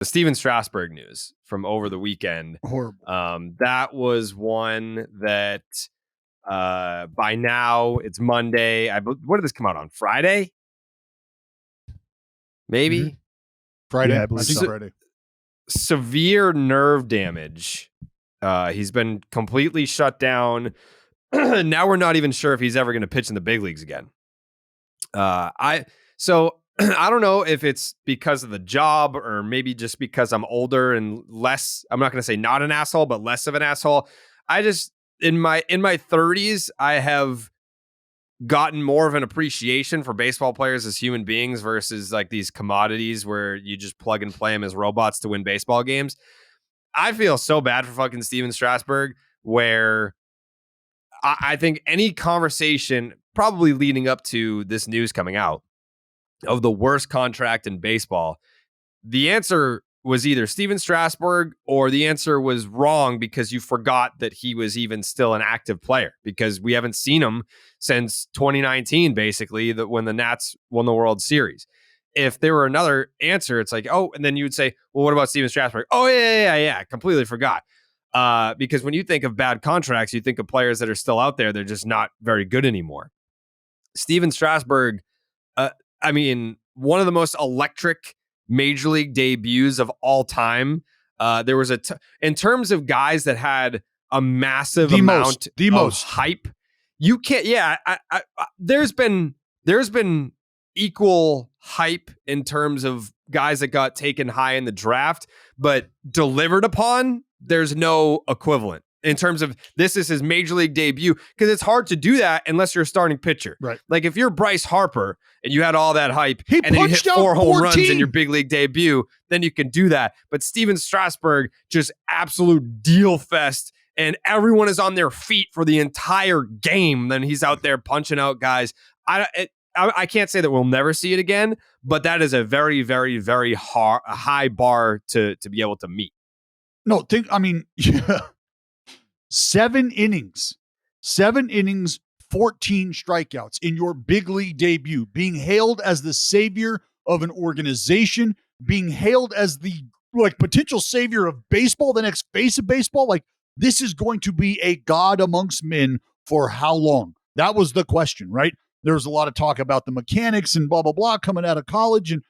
the Stephen Strasburg news from over the weekend. Horrible. That was one that by now it's Monday. What did this come out on? Friday? Maybe? Mm-hmm. Friday. Yeah, I think so. Friday. Severe nerve damage. He's been completely shut down. Now we're not even sure if he's ever going to pitch in the big leagues again. I don't know if it's because of the job or maybe just because I'm older and less. I'm not going to say not an asshole, but less of an asshole. I just in my 30s, I have gotten more of an appreciation for baseball players as human beings versus like these commodities where you just plug and play them as robots to win baseball games. I feel so bad for fucking Stephen Strasburg, where I think any conversation probably leading up to this news coming out of the worst contract in baseball, the answer was either Stephen Strasburg or the answer was wrong because you forgot that he was even still an active player, because we haven't seen him since 2019, basically, when the Nats won the World Series. If there were another answer, it's like, oh, and then you would say, well, what about Stephen Strasburg? Oh, yeah, completely forgot. Because when you think of bad contracts, you think of players that are still out there. They're just not very good anymore. Stephen Strasburg, one of the most electric major league debuts of all time. There was in terms of guys that had a massive amount of hype. You can't. Yeah, there's been equal hype in terms of guys that got taken high in the draft, but delivered upon, there's no equivalent in terms of this is his major league debut, because it's hard to do that unless you're a starting pitcher. Right. Like if you're Bryce Harper and you had all that hype and then you hit 4 4 home runs in your big league debut, then you can do that. But Stephen Strasburg, just absolute deal fest, and everyone is on their feet for the entire game. Then he's out there punching out guys. I can't say that we'll never see it again, but that is a very, very, very high bar to be able to meet. No, 7 innings, 14 strikeouts in your big league debut, being hailed as the savior of an organization, being hailed as the potential savior of baseball, the next face of baseball. Like, this is going to be a god amongst men for how long? That was the question, right? There was a lot of talk about the mechanics and blah, blah, blah coming out of college, and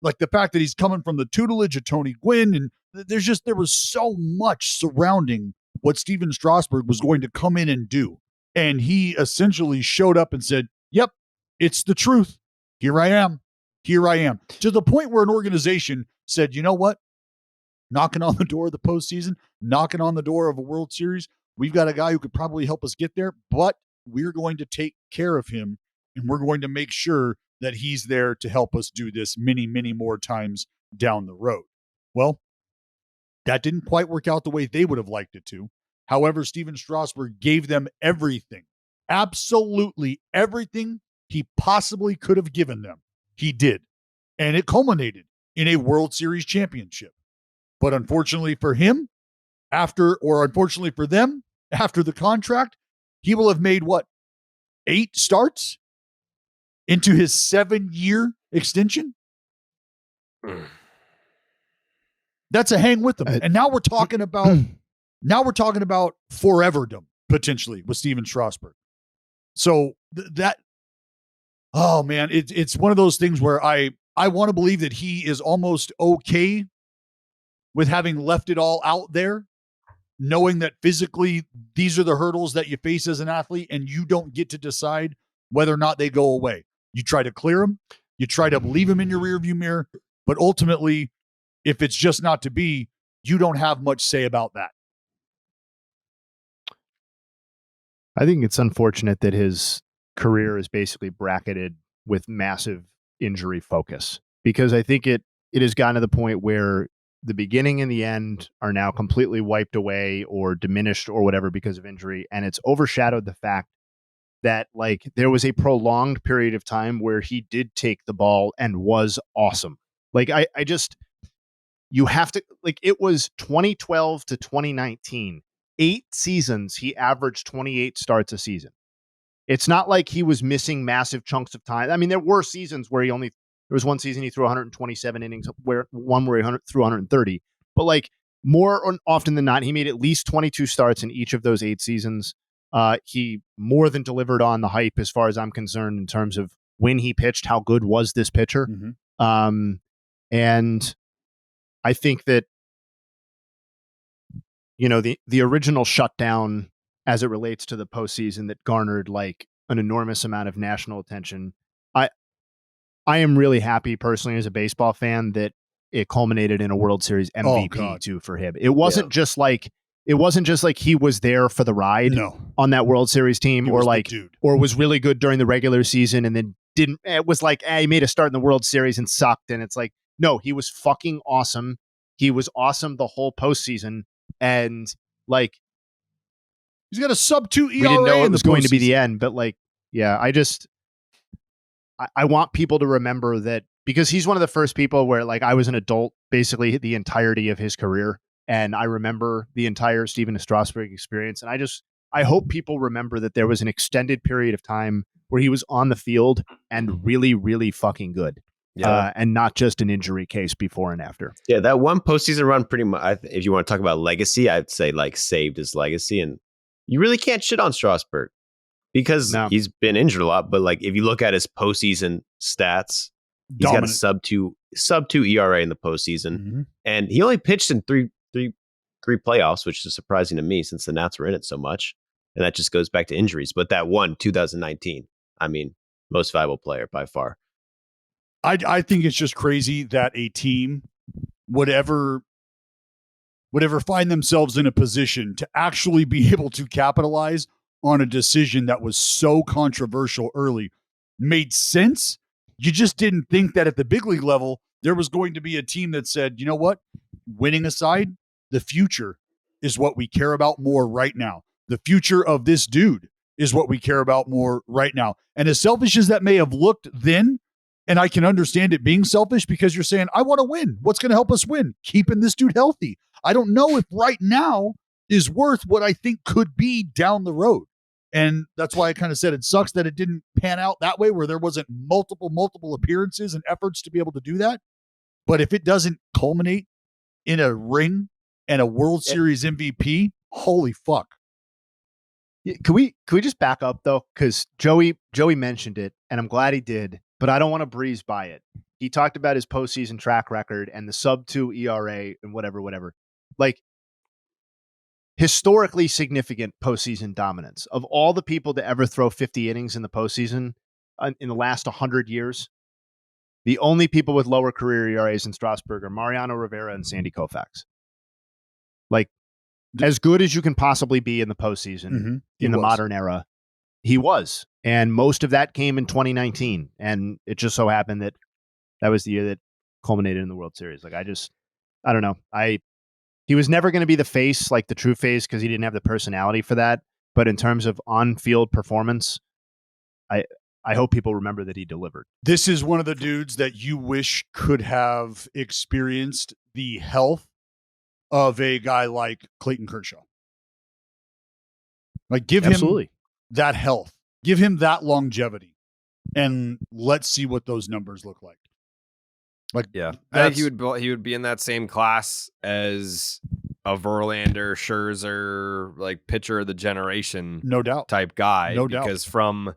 like the fact that he's coming from the tutelage of Tony Gwynn. And there was so much surrounding what Stephen Strasburg was going to come in and do. And he essentially showed up and said, yep, it's the truth. Here I am. To the point where an organization said, you know what? Knocking on the door of the postseason, knocking on the door of a World Series. We've got a guy who could probably help us get there, but we're going to take care of him, and we're going to make sure that he's there to help us do this many, many more times down the road. Well, that didn't quite work out the way they would have liked it to. However, Stephen Strasburg gave them everything, absolutely everything he possibly could have given them. He did. And it culminated in a World Series championship. But unfortunately for him, unfortunately for them, after the contract, he will have made 8 starts into his 7-year extension? That's a hang with them. And now we're talking about foreverdom potentially with Stephen Strasburg. So oh man, it's one of those things where I want to believe that he is almost okay with having left it all out there, knowing that physically these are the hurdles that you face as an athlete, and you don't get to decide whether or not they go away. You try to clear them, you try to leave them in your rearview mirror, but ultimately, if it's just not to be, you don't have much say about that. I think it's unfortunate that his career is basically bracketed with massive injury focus, because I think it has gotten to the point where the beginning and the end are now completely wiped away or diminished or whatever because of injury. And it's overshadowed the fact that there was a prolonged period of time where he did take the ball and was awesome. You have to, it was 2012 to 2019, 8 seasons. He averaged 28 starts a season. It's not like he was missing massive chunks of time. I mean, there were seasons where he only There was one season he threw 127 innings, where he threw 130. But like more often than not, he made at least 22 starts in each of those 8 seasons. He more than delivered on the hype as far as I'm concerned in terms of when he pitched, how good was this pitcher? Mm-hmm. And I think that, you know, the original shutdown as it relates to the postseason that garnered like an enormous amount of national attention. I am really happy personally as a baseball fan that it culminated in a World Series MVP too for him. It wasn't just like he was there for the ride on that World Series team, or like or was really good during the regular season and then didn't. It was like he made a start in the World Series and sucked, and it's like no, he was fucking awesome. He was awesome the whole postseason, and like he's got a sub-2 ERA. We didn't know it was going to be the end, but like yeah, I want people to remember that, because he's one of the first people where like I was an adult basically the entirety of his career, and I remember the entire Stephen Strasburg experience, and I hope people remember that there was an extended period of time where he was on the field and really, really fucking good. And not just an injury case before and after. Yeah, that one postseason run pretty much, if you want to talk about legacy, I'd say like saved his legacy. And you really can't shit on Strasburg because he's been injured a lot. But like if you look at his postseason stats, he's got a sub two ERA in the postseason, and he only pitched in three playoffs, which is surprising to me since the Nats were in it so much, and that just goes back to injuries. But that one 2019, I mean, most valuable player by far. I think it's just crazy that a team would ever find themselves in a position to actually be able to capitalize on a decision that was so controversial early. Made sense. You just didn't think that at the big league level, there was going to be a team that said, you know what, winning aside, the future is what we care about more right now. The future of this dude is what we care about more right now. And as selfish as that may have looked then, and I can understand it being selfish because you're saying, I want to win. What's going to help us win? Keeping this dude healthy. I don't know if right now is worth what I think could be down the road. And that's why I kind of said it sucks that it didn't pan out that way, where there wasn't multiple appearances and efforts to be able to do that. But if it doesn't culminate in a ring and a World Series MVP, holy fuck. Can we just back up though? Because Joey mentioned it, and I'm glad he did, but I don't want to breeze by it. He talked about his postseason track record and the sub-2 ERA and whatever. Like, historically significant postseason dominance. Of all the people to ever throw 50 innings in the postseason in the last 100 years, the only people with lower career ERAs than Strasburg are Mariano Rivera and Sandy Koufax. Like, as good as you can possibly be in the postseason in the modern era, he was. And most of that came in 2019. And it just so happened that that was the year that culminated in the World Series. Like, I don't know. He was never going to be the face, like the true face, because he didn't have the personality for that. But in terms of on-field performance, I hope people remember that he delivered. This is one of the dudes that you wish could have experienced the health of a guy like Clayton Kershaw. Like, give him that health. Give him that longevity. And let's see what those numbers look like. Like, yeah, I think he would be in that same class as a Verlander, Scherzer, like pitcher of the generation, no doubt, type guy. No doubt, because from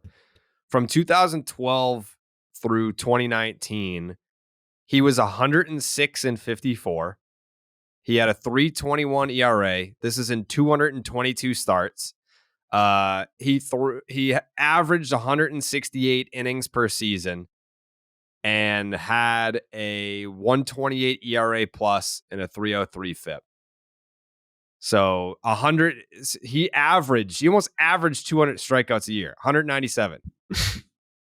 2012 through 2019, he was 106-54. He had a 3.21 ERA. This is in 222 starts. He averaged 168 innings per season, and had a 128 ERA plus and a 303 FIP. So he almost averaged 200 strikeouts a year, 197,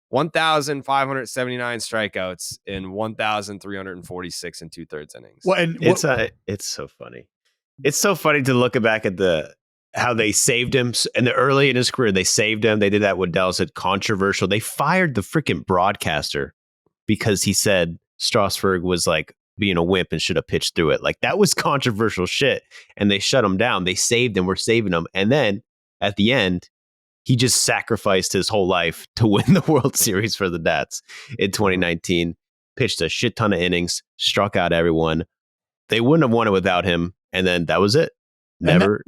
1,579 strikeouts in 1,346 and 2/3 innings. Well, and it's so funny. It's so funny to look back at how they saved him in the early in his career. They saved him. They did that. What Dell said, controversial. They fired the freaking broadcaster because he said Strasburg was like being a wimp and should have pitched through it. Like, that was controversial shit. And they shut him down. They saved him. We're saving him. And then at the end, he just sacrificed his whole life to win the World Series for the Nats in 2019. pitched a shit ton of innings, struck out everyone. They wouldn't have won it without him. And then that was it. Never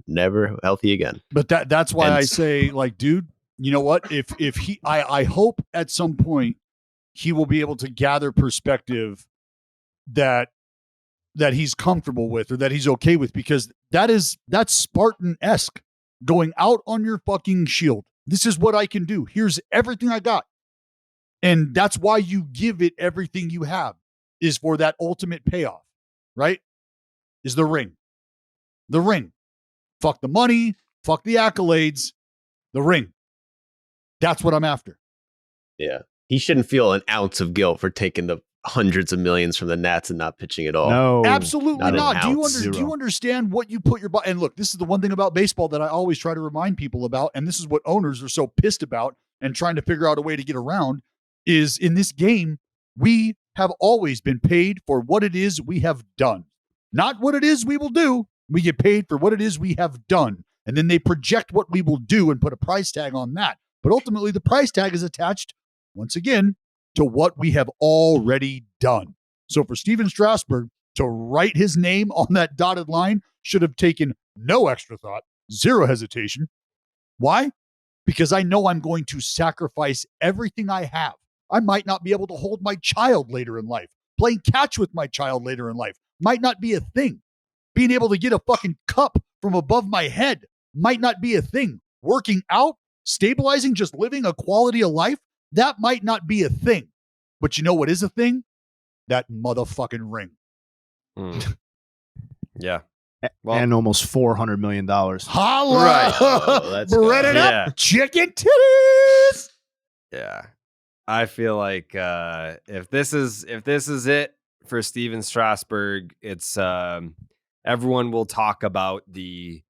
healthy again. But that's why I say, like, dude, you know what? If I hope at some point he will be able to gather perspective that he's comfortable with or that he's okay with, because that's Spartan-esque, going out on your fucking shield. This is what I can do. Here's everything I got. And that's why you give it everything you have, is for that ultimate payoff, right? Is the ring. The ring. Fuck the money. Fuck the accolades. The ring. That's what I'm after. Yeah. He shouldn't feel an ounce of guilt for taking the hundreds of millions from the Nats and not pitching at all. No. Absolutely not. Do you understand what you put your body? And look, this is the one thing about baseball that I always try to remind people about, and this is what owners are so pissed about and trying to figure out a way to get around, is in this game, we have always been paid for what it is we have done. Not what it is we will do. We get paid for what it is we have done. And then they project what we will do and put a price tag on that. But ultimately, the price tag is attached, once again, to what we have already done. So for Stephen Strasburg to write his name on that dotted line should have taken no extra thought, zero hesitation. Why? Because I know I'm going to sacrifice everything I have. I might not be able to hold my child later in life. Playing catch with my child later in life might not be a thing. Being able to get a fucking cup from above my head might not be a thing. Working out, stabilizing, just living a quality of life, that might not be a thing. But you know what is a thing? That motherfucking ring. Yeah. Well, and almost $400 million. Holla! Right. Oh, Bread it up, chicken titties. Yeah. I feel like if this is it for Stephen Strasburg, it's everyone will talk about the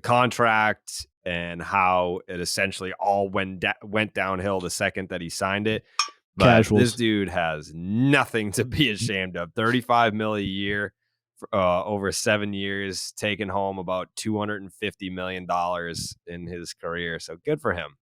contract and how it essentially all went downhill the second that he signed it. But Casuals. This dude has nothing to be ashamed of. $35 million a year, over 7 years, taking home about $250 million in his career. So good for him.